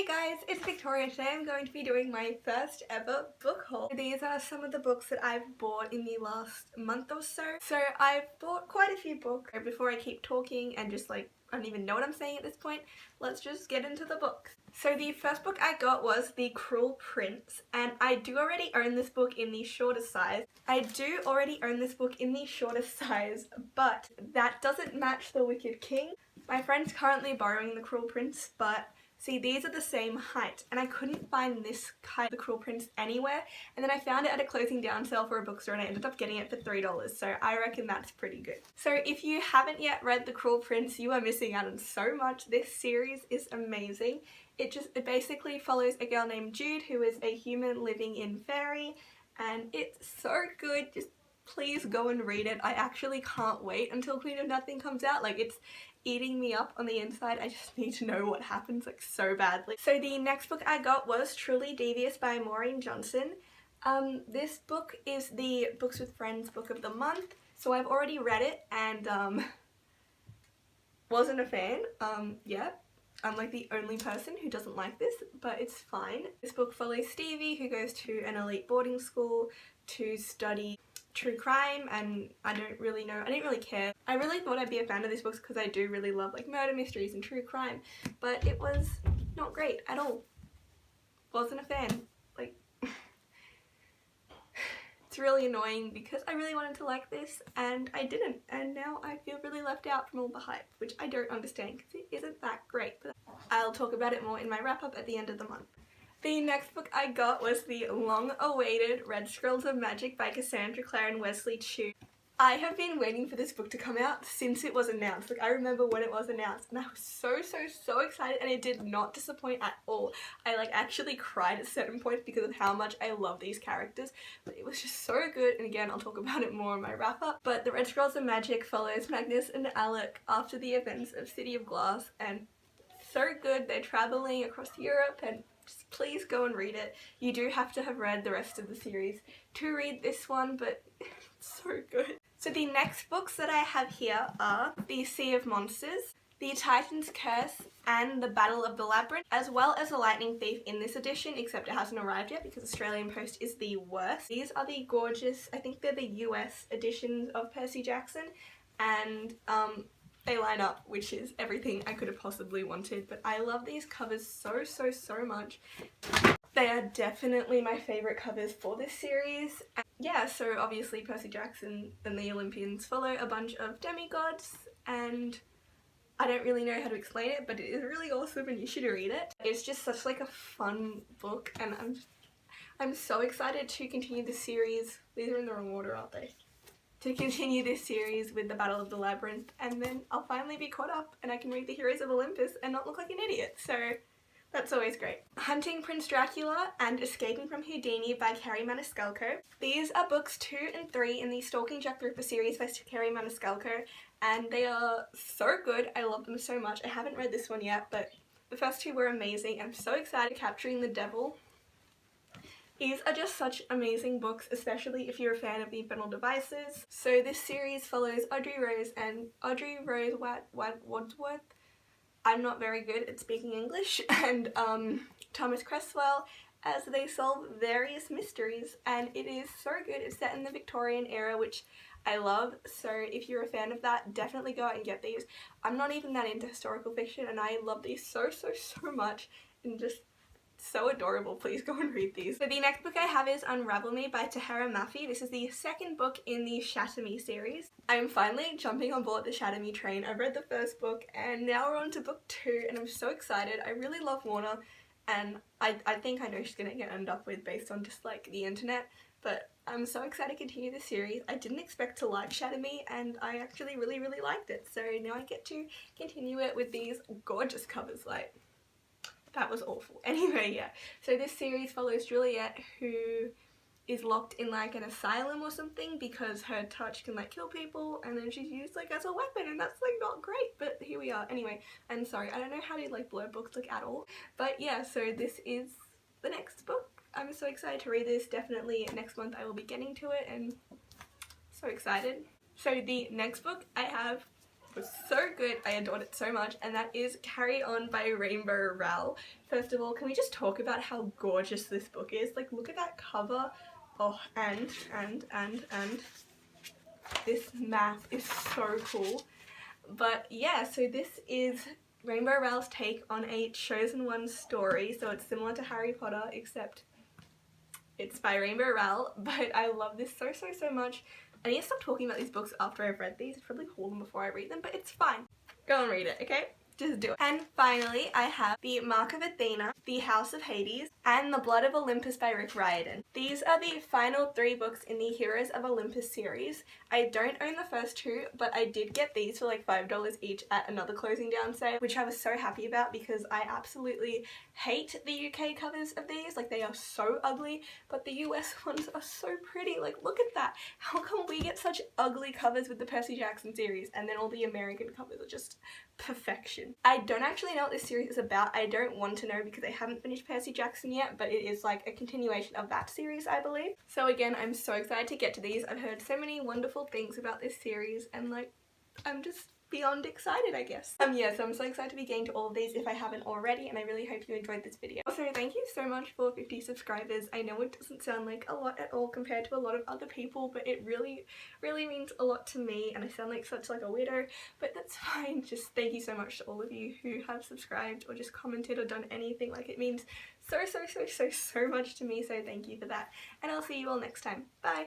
Hey guys, it's Victoria. Today I'm going to be doing my first ever book haul. These are some of the books that I've bought in the last month or so. So I've bought quite a few books. Before I keep talking and just I don't even know what I'm saying at this point, let's just get into the books. So the first book I got was The Cruel Prince, and I do already own this book in the shorter size. But that doesn't match The Wicked King. My friend's currently borrowing The Cruel Prince, but see, these are the same height, and I couldn't find this kind of The Cruel Prince anywhere, and then I found it at a closing down sale for a bookstore and I ended up getting it for $3, so I reckon that's pretty good. So if you haven't yet read The Cruel Prince, you are missing out on so much. This series is amazing. It basically follows a girl named Jude who is a human living in fairy, and it's so good. Just please go and read it. I actually can't wait until Queen of Nothing comes out. It's eating me up on the inside. I just need to know what happens so badly. So the next book I got was Truly Devious by Maureen Johnson. This book is the Books with Friends book of the month, so I've already read it and wasn't a fan. Yeah, I'm the only person who doesn't like this, but it's fine. This book follows Stevie, who goes to an elite boarding school to study true crime, and I didn't really care. I really thought I'd be a fan of these books because I do really love murder mysteries and true crime, but it was not great at all. Wasn't a fan. It's really annoying because I really wanted to like this and I didn't, and now I feel really left out from all the hype, which I don't understand because it isn't that great, but I'll talk about it more in my wrap up at the end of the month. The next book I got was the long-awaited Red Scrolls of Magic by Cassandra Clare and Wesley Chu. I have been waiting for this book to come out since it was announced. I remember when it was announced and I was so excited, and it did not disappoint at all. I actually cried at certain points because of how much I love these characters, but it was just so good, and again I'll talk about it more in my wrap up. But the Red Scrolls of Magic follows Magnus and Alec after the events of City of Glass, and so good. They're traveling across Europe, and just please go and read it. You do have to have read the rest of the series to read this one, but it's so good. So the next books that I have here are The Sea of Monsters, The Titan's Curse, and The Battle of the Labyrinth, as well as The Lightning Thief in this edition, except it hasn't arrived yet because Australian Post is the worst. These are the gorgeous, I think they're the US editions of Percy Jackson, and they line up, which is everything I could have possibly wanted, but I love these covers so much. They are definitely my favourite covers for this series. And yeah, so obviously Percy Jackson and the Olympians follow a bunch of demigods, and I don't really know how to explain it, but it is really awesome and you should read it. It's just such a fun book, and I'm so excited to continue the series. These are in the wrong order, aren't they? To continue this series with the Battle of the Labyrinth, and then I'll finally be caught up and I can read the Heroes of Olympus and not look like an idiot, so that's always great. Hunting Prince Dracula and Escaping from Houdini by Kerri Maniscalco. These are books 2 and 3 in the Stalking Jack the Ripper series by Kerri Maniscalco, and they are so good. I love them so much. I haven't read this one yet, but the first 2 were amazing. I'm so excited. Capturing the Devil. These are just such amazing books, especially if you're a fan of the Infernal Devices. So this series follows Audrey Rose Wadsworth. I'm not very good at speaking English, and Thomas Cresswell, as they solve various mysteries, and it is so good. It's set in the Victorian era, which I love, so if you're a fan of that, definitely go out and get these. I'm not even that into historical fiction, and I love these so much, and just so adorable. Please go and read these. So the next book I have is Unravel Me by Tahara Mafi. This is the second book in the Shatter Me series. I'm finally jumping on board the Shatter Me train. I've read the first book and now we're on to book 2, and I'm so excited. I really love Warner, and I think I know she's gonna end up with based on just the internet, but I'm so excited to continue the series. I didn't expect to like Shatter Me, and I actually really liked it, so now I get to continue it with these gorgeous covers. That was awful. Anyway, yeah. So this series follows Juliet, who is locked in an asylum or something because her touch can kill people, and then she's used as a weapon, and that's not great, but here we are. Anyway, I'm sorry, I don't know how to blur books at all, but yeah, so this is the next book. I'm so excited to read this. Definitely next month I will be getting to it, and so excited. So the next book I have was so good. I adored it so much, and that is Carry On by Rainbow Rowell. First of all, can we just talk about how gorgeous this book is? Like, look at that cover. Oh, and this map is so cool. But yeah, so this is Rainbow Rowell's take on a Chosen One story. So it's similar to Harry Potter, except it's by Rainbow Rowell. But I love this so much. I need to stop talking about these books after I've read these. I'd probably hold them before I read them, but it's fine. Go and read it, okay? Just do it. And finally, I have The Mark of Athena, The House of Hades, and The Blood of Olympus by Rick Riordan. These are the final 3 books in the Heroes of Olympus series. I don't own the first 2, but I did get these for like $5 each at another closing down sale, which I was so happy about because I absolutely hate the UK covers of these. Like, they are so ugly, but the US ones are so pretty. Like, look at that. How come we get such ugly covers with the Percy Jackson series and then all the American covers are just perfection? I don't actually know what this series is about. I don't want to know because I haven't finished Percy Jackson yet, but it is like a continuation of that series, I believe. So again, I'm so excited to get to these. I've heard so many wonderful things about this series, and like, I'm just beyond excited, I guess. Yeah, so I'm so excited to be getting to all of these if I haven't already, and I really hope you enjoyed this video. Also, thank you so much for 50 subscribers. I know it doesn't sound like a lot at all compared to a lot of other people, but it really means a lot to me, and I sound like such like a weirdo, but that's fine. Just thank you so much to all of you who have subscribed or just commented or done anything. Like, it means so much to me, so thank you for that. And I'll see you all next time. Bye!